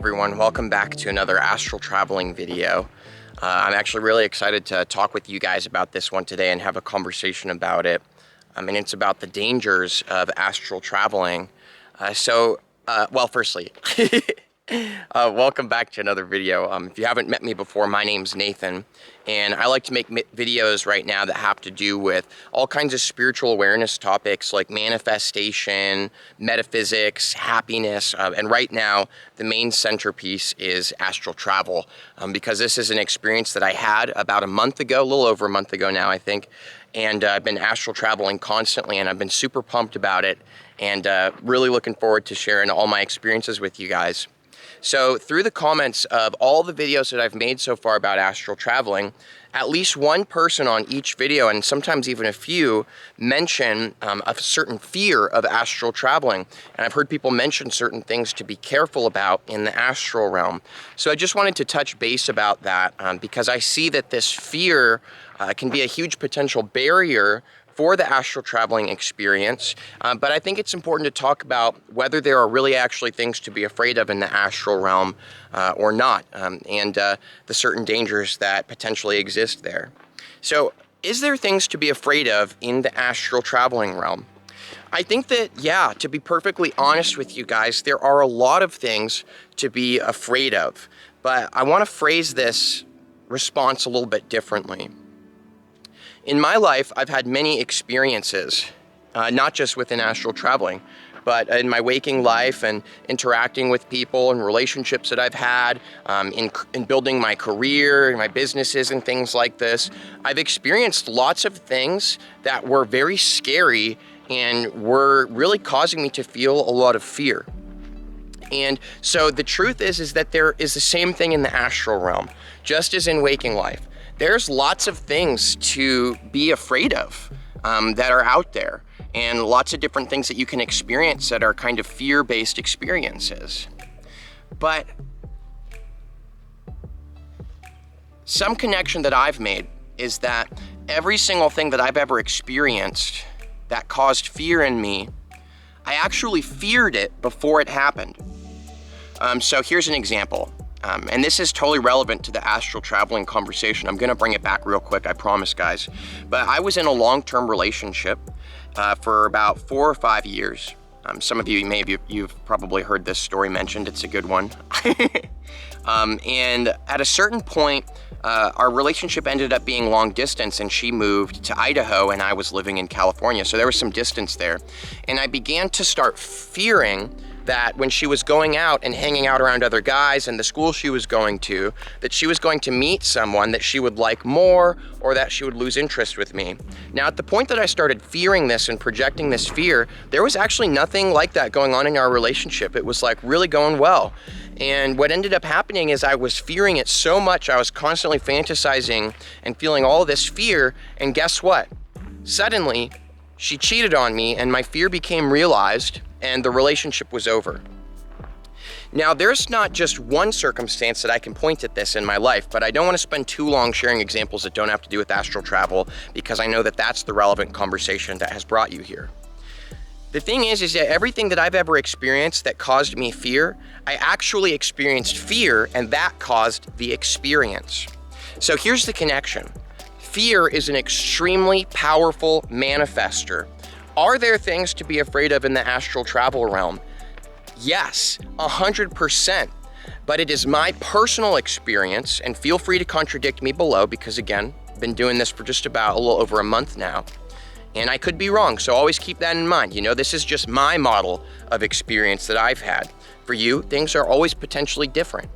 everyone, welcome back to another astral traveling video. I'm actually really excited to talk with you guys about this one today and have a conversation about it. It's about the dangers of astral traveling. Firstly, welcome back to another video. If you haven't met me before, my name's Nathan, and I like to make videos right now that have to do with all kinds of spiritual awareness topics like manifestation, metaphysics, happiness, and right now the main centerpiece is astral travel, because this is an experience that I had about a month ago, a little over a month ago now, I think, and I've been astral traveling constantly, and I've been super pumped about it, and really looking forward to sharing all my experiences with you guys. So through the comments of all the videos that I've made so far about astral traveling, at least one person on each video, and sometimes even a few, mention a certain fear of astral traveling. And I've heard people mention certain things to be careful about in the astral realm. So I just wanted to touch base about that because I see that this fear can be a huge potential barrier for the astral traveling experience, but I think it's important to talk about whether there are really actually things to be afraid of in the astral realm or not, and the certain dangers that potentially exist there. So, is there things to be afraid of in the astral traveling realm? I think that, yeah, to be perfectly honest with you guys, there are a lot of things to be afraid of, but I want to phrase this response a little bit differently. In my life, I've had many experiences, not just within astral traveling, but in my waking life and interacting with people and relationships that I've had, in building my career and my businesses and things like this. I've experienced lots of things that were very scary and were really causing me to feel a lot of fear. And so the truth is that there is the same thing in the astral realm, just as in waking life. There's lots of things to be afraid of that are out there, and lots of different things that you can experience that are kind of fear-based experiences. But some connection that I've made is that every single thing that I've ever experienced that caused fear in me, I actually feared it before it happened. So here's an example. And this is totally relevant to the astral traveling conversation. I'm gonna bring it back real quick, I promise, guys. But I was in a long-term relationship for about 4 or 5 years. Some of you, you've probably heard this story mentioned. It's a good one. And at a certain point, our relationship ended up being long distance, and she moved to Idaho and I was living in California. So there was some distance there. And I began to start fearing that when she was going out and hanging out around other guys and the school she was going to, that she was going to meet someone that she would like more, or that she would lose interest with me. Now, at the point that I started fearing this and projecting this fear, there was actually nothing like that going on in our relationship. It was like really going well. And what ended up happening is I was fearing it so much, I was constantly fantasizing and feeling all this fear, and guess what? Suddenly, she cheated on me and my fear became realized, and the relationship was over. Now, there's not just one circumstance that I can point at this in my life, but I don't want to spend too long sharing examples that don't have to do with astral travel, because I know that that's the relevant conversation that has brought you here. The thing is that everything that I've ever experienced that caused me fear, I actually experienced fear, and that caused the experience. So here's the connection. Fear is an extremely powerful manifester. Are there things to be afraid of in the astral travel realm? Yes, 100%. But it is my personal experience, and feel free to contradict me below because, again, I've been doing this for just about a little over a month now. And I could be wrong, so always keep that in mind. You know, this is just my model of experience that I've had. For you, things are always potentially different.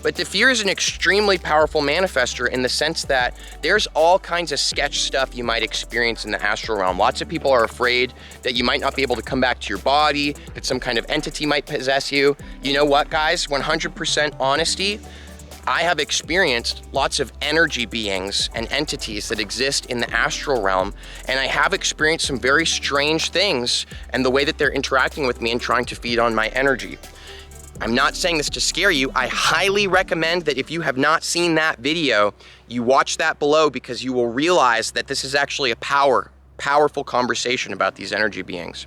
But the fear is an extremely powerful manifester in the sense that there's all kinds of sketch stuff you might experience in the astral realm. Lots of people are afraid that you might not be able to come back to your body, that some kind of entity might possess you. You know what, guys? 100% honesty. I have experienced lots of energy beings and entities that exist in the astral realm, and I have experienced some very strange things and the way that they're interacting with me and trying to feed on my energy. I'm not saying this to scare you. I highly recommend that if you have not seen that video, you watch that below, because you will realize that this is actually a powerful conversation about these energy beings.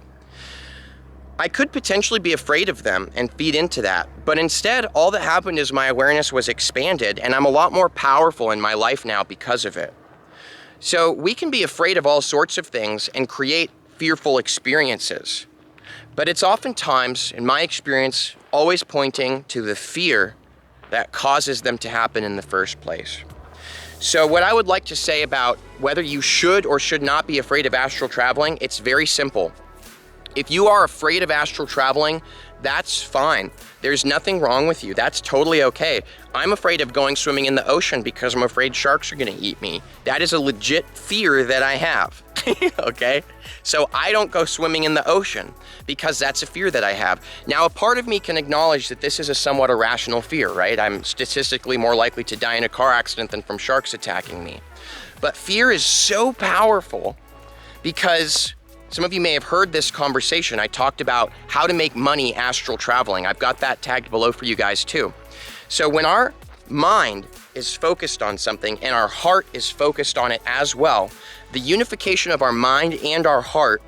I could potentially be afraid of them and feed into that, but instead, all that happened is my awareness was expanded, and I'm a lot more powerful in my life now because of it. So we can be afraid of all sorts of things and create fearful experiences, but it's oftentimes, in my experience, always pointing to the fear that causes them to happen in the first place. So what I would like to say about whether you should or should not be afraid of astral traveling, it's very simple. If you are afraid of astral traveling, that's fine. There's nothing wrong with you. That's totally okay. I'm afraid of going swimming in the ocean because I'm afraid sharks are gonna eat me. That is a legit fear that I have, okay? So I don't go swimming in the ocean because that's a fear that I have. Now, a part of me can acknowledge that this is a somewhat irrational fear, right? I'm statistically more likely to die in a car accident than from sharks attacking me. But fear is so powerful because some of you may have heard this conversation. I talked about how to make money astral traveling. I've got that tagged below for you guys too. So when our mind is focused on something and our heart is focused on it as well, the unification of our mind and our heart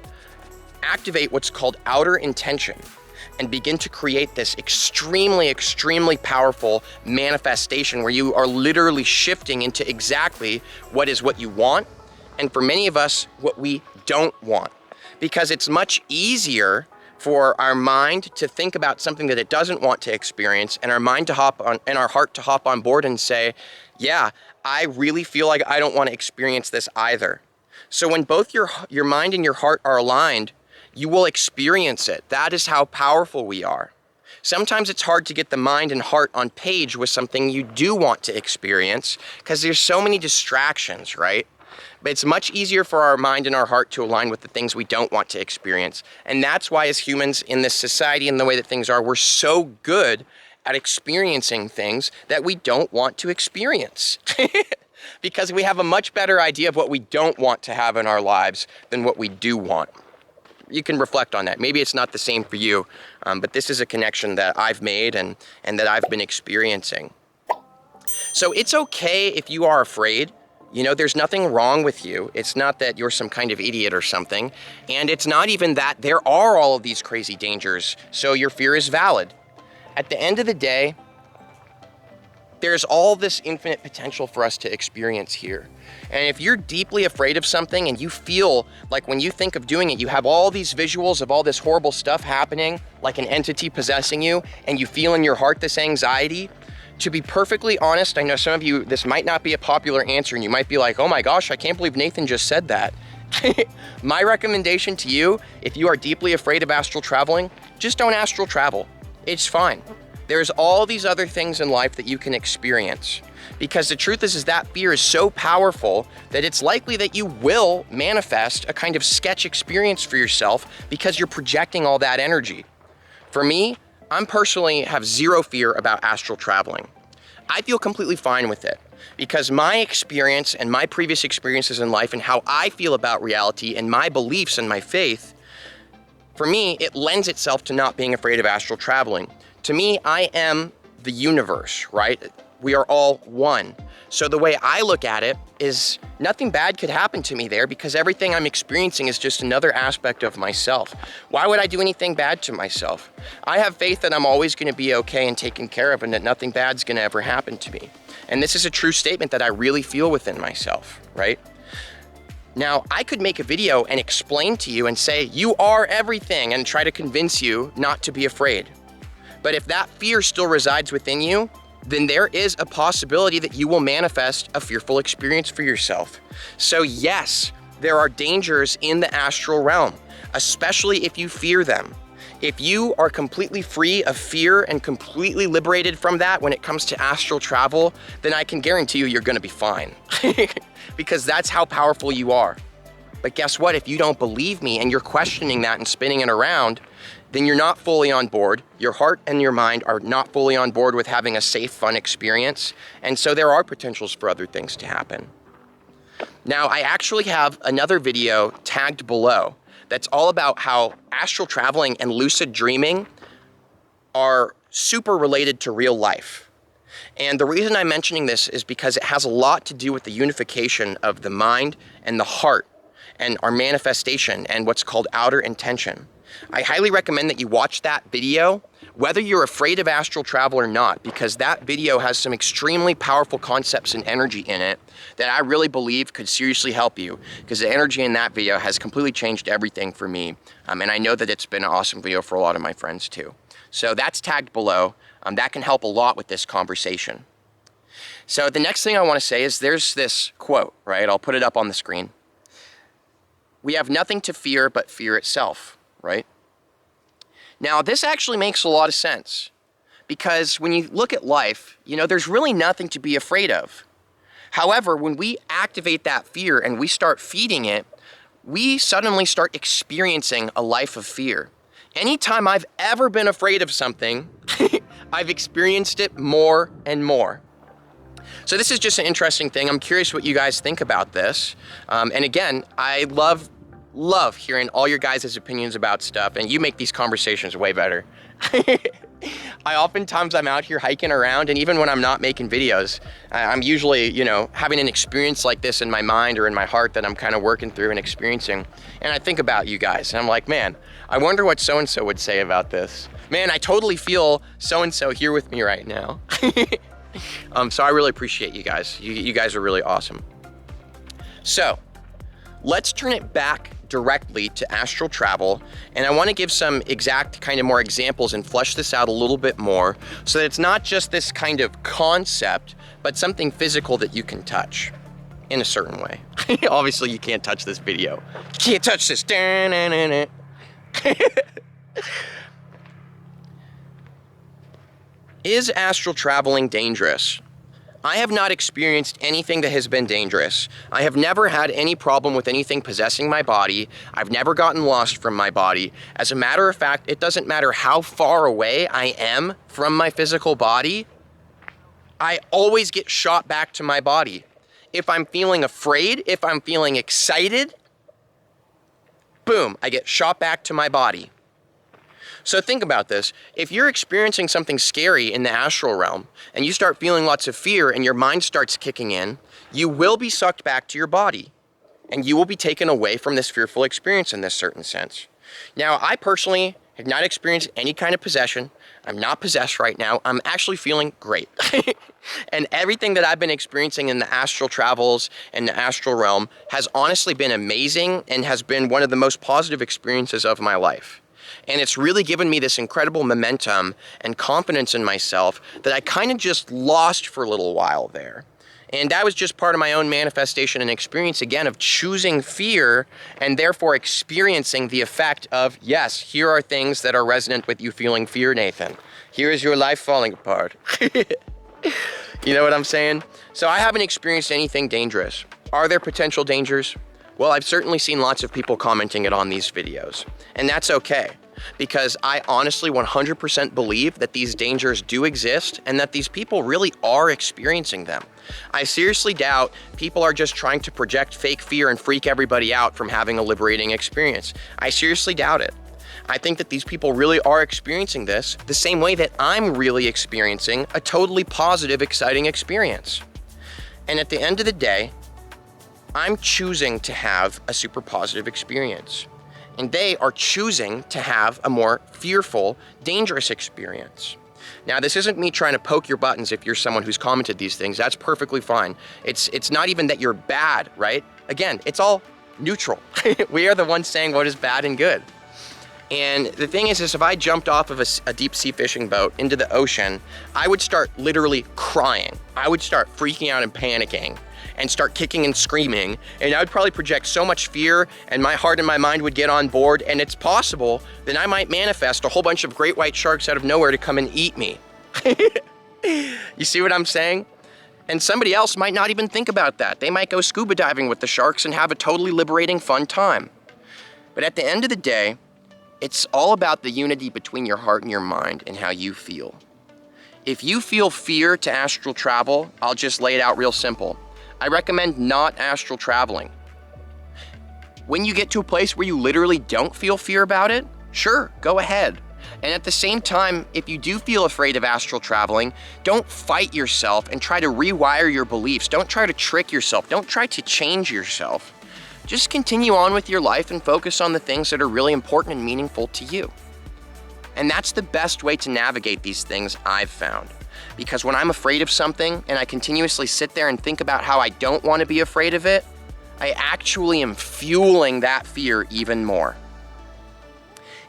activate what's called outer intention and begin to create this extremely, extremely powerful manifestation where you are literally shifting into exactly what you want, and for many of us, what we don't want. Because it's much easier for our mind to think about something that it doesn't want to experience, and our mind to hop on, and our heart to hop on board and say, yeah, I really feel like I don't want to experience this either. So when both your mind and your heart are aligned, you will experience it. That is how powerful we are. Sometimes it's hard to get the mind and heart on page with something you do want to experience because there's so many distractions, right? But it's much easier for our mind and our heart to align with the things we don't want to experience. And that's why as humans in this society and the way that things are, we're so good at experiencing things that we don't want to experience. Because we have a much better idea of what we don't want to have in our lives than what we do want. You can reflect on that. Maybe it's not the same for you, but this is a connection that I've made and that I've been experiencing. So it's okay if you are afraid. You know, there's nothing wrong with you. It's not that you're some kind of idiot or something. And it's not even that there are all of these crazy dangers, so your fear is valid. At the end of the day, there's all this infinite potential for us to experience here. And if you're deeply afraid of something and you feel like when you think of doing it, you have all these visuals of all this horrible stuff happening, like an entity possessing you, and you feel in your heart this anxiety, to be perfectly honest, I know some of you, this might not be a popular answer and you might be like, oh my gosh, I can't believe Nathan just said that. My recommendation to you, if you are deeply afraid of astral traveling, just don't astral travel. It's fine. There's all these other things in life that you can experience. Because the truth is that fear is so powerful that it's likely that you will manifest a kind of sketch experience for yourself because you're projecting all that energy. For me, I personally have zero fear about astral traveling. I feel completely fine with it because my experience and my previous experiences in life and how I feel about reality and my beliefs and my faith, for me, it lends itself to not being afraid of astral traveling. To me, I am the universe, right? We are all one. So the way I look at it is nothing bad could happen to me there because everything I'm experiencing is just another aspect of myself. Why would I do anything bad to myself? I have faith that I'm always going to be okay and taken care of and that nothing bad's going to ever happen to me. And this is a true statement that I really feel within myself, right? Now, I could make a video and explain to you and say, you are everything, and try to convince you not to be afraid. But if that fear still resides within you, then there is a possibility that you will manifest a fearful experience for yourself. So yes, there are dangers in the astral realm, especially if you fear them. If you are completely free of fear and completely liberated from that when it comes to astral travel, then I can guarantee you you're gonna be fine. Because that's how powerful you are. But guess what? If you don't believe me and you're questioning that and spinning it around, then you're not fully on board. Your heart and your mind are not fully on board with having a safe, fun experience. And so there are potentials for other things to happen. Now, I actually have another video tagged below that's all about how astral traveling and lucid dreaming are super related to real life. And the reason I'm mentioning this is because it has a lot to do with the unification of the mind and the heart and our manifestation and what's called outer intention. I highly recommend that you watch that video, whether you're afraid of astral travel or not, because that video has some extremely powerful concepts and energy in it that I really believe could seriously help you, because the energy in that video has completely changed everything for me. And I know that it's been an awesome video for a lot of my friends too. So that's tagged below. That can help a lot with this conversation. So the next thing I want to say is there's this quote, right? I'll put it up on the screen. We have nothing to fear but fear itself, right? Now, this actually makes a lot of sense, because when you look at life, there's really nothing to be afraid of. However, when we activate that fear and we start feeding it, we suddenly start experiencing a life of fear. Anytime I've ever been afraid of something, I've experienced it more and more. So this is just an interesting thing. I'm curious what you guys think about this. And again, I love hearing all your guys' opinions about stuff, and you make these conversations way better. I'm out here hiking around, and even when I'm not making videos, I'm usually, having an experience like this in my mind or in my heart that I'm kind of working through and experiencing. And I think about you guys, and I'm like, man, I wonder what so-and-so would say about this. Man, I totally feel so-and-so here with me right now. So I really appreciate you guys. You guys are really awesome. So let's turn it back directly to astral travel, and I want to give some exact kind of more examples and flesh this out a little bit more so that it's not just this kind of concept, but something physical that you can touch in a certain way. Obviously you can't touch this video. You can't touch this. Is astral traveling dangerous? I have not experienced anything that has been dangerous. I have never had any problem with anything possessing my body. I've never gotten lost from my body. As a matter of fact, it doesn't matter how far away I am from my physical body, I always get shot back to my body. If I'm feeling afraid, if I'm feeling excited, boom, I get shot back to my body. So think about this. If you're experiencing something scary in the astral realm and you start feeling lots of fear and your mind starts kicking in, you will be sucked back to your body and you will be taken away from this fearful experience in this certain sense. Now, I personally have not experienced any kind of possession. I'm not possessed right now. I'm actually feeling great. And everything that I've been experiencing in the astral travels and the astral realm has honestly been amazing and has been one of the most positive experiences of my life. And it's really given me this incredible momentum and confidence in myself that I kind of just lost for a little while there. And that was just part of my own manifestation and experience, again, of choosing fear and therefore experiencing the effect of, yes, here are things that are resonant with you feeling fear, Nathan. Here is your life falling apart. You know what I'm saying? So I haven't experienced anything dangerous. Are there potential dangers? Well, I've certainly seen lots of people commenting it on these videos, and that's okay, because I honestly 100% believe that these dangers do exist and that these people really are experiencing them. I seriously doubt people are just trying to project fake fear and freak everybody out from having a liberating experience. I seriously doubt it. I think that these people really are experiencing this the same way that I'm really experiencing a totally positive, exciting experience. And at the end of the day, I'm choosing to have a super positive experience, and they are choosing to have a more fearful, dangerous experience. Now, this isn't me trying to poke your buttons if you're someone who's commented these things. That's perfectly fine. It's not even that you're bad, right? Again, it's all neutral. We are the ones saying what is bad and good. And the thing is if I jumped off of a deep sea fishing boat into the ocean, I would start literally crying. I would start freaking out and panicking and start kicking and screaming, and I would probably project so much fear, and my heart and my mind would get on board, and it's possible that I might manifest a whole bunch of great white sharks out of nowhere to come and eat me. You see what I'm saying? And somebody else might not even think about that. They might go scuba diving with the sharks and have a totally liberating, fun time. But at the end of the day, it's all about the unity between your heart and your mind and how you feel. If you feel fear to astral travel, I'll just lay it out real simple. I recommend not astral traveling. When you get to a place where you literally don't feel fear about it, sure, go ahead. And at the same time, if you do feel afraid of astral traveling, don't fight yourself and try to rewire your beliefs. Don't try to trick yourself. Don't try to change yourself. just continue on with your life and focus on the things that are really important and meaningful to you. And that's the best way to navigate these things, I've found. Because when I'm afraid of something and I continuously sit there and think about how I don't want to be afraid of it, I actually am fueling that fear even more.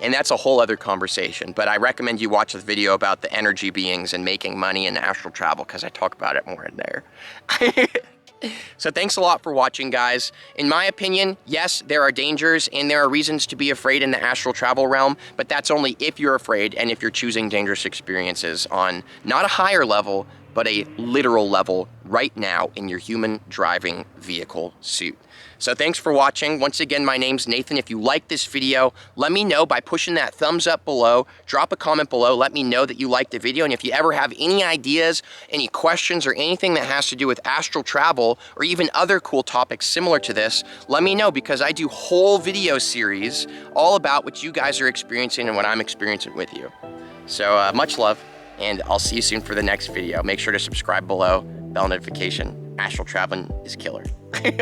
And that's a whole other conversation, but I recommend you watch the video about the energy beings and making money in astral travel, because I talk about it more in there. So thanks a lot for watching, guys. In my opinion, yes, there are dangers and there are reasons to be afraid in the astral travel realm, but that's only if you're afraid and if you're choosing dangerous experiences on not a higher level, but a literal level right now in your human driving vehicle suit. So thanks for watching. Once again, my name's Nathan. If you like this video, let me know by pushing that thumbs up below. Drop a comment below. Let me know that you liked the video. And if you ever have any ideas, any questions, or anything that has to do with astral travel, or even other cool topics similar to this, let me know, because I do whole video series all about what you guys are experiencing and what I'm experiencing with you. So much love, and I'll see you soon for the next video. Make sure to subscribe below, bell notification. Astral traveling is killer.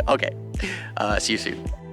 Okay, see you soon.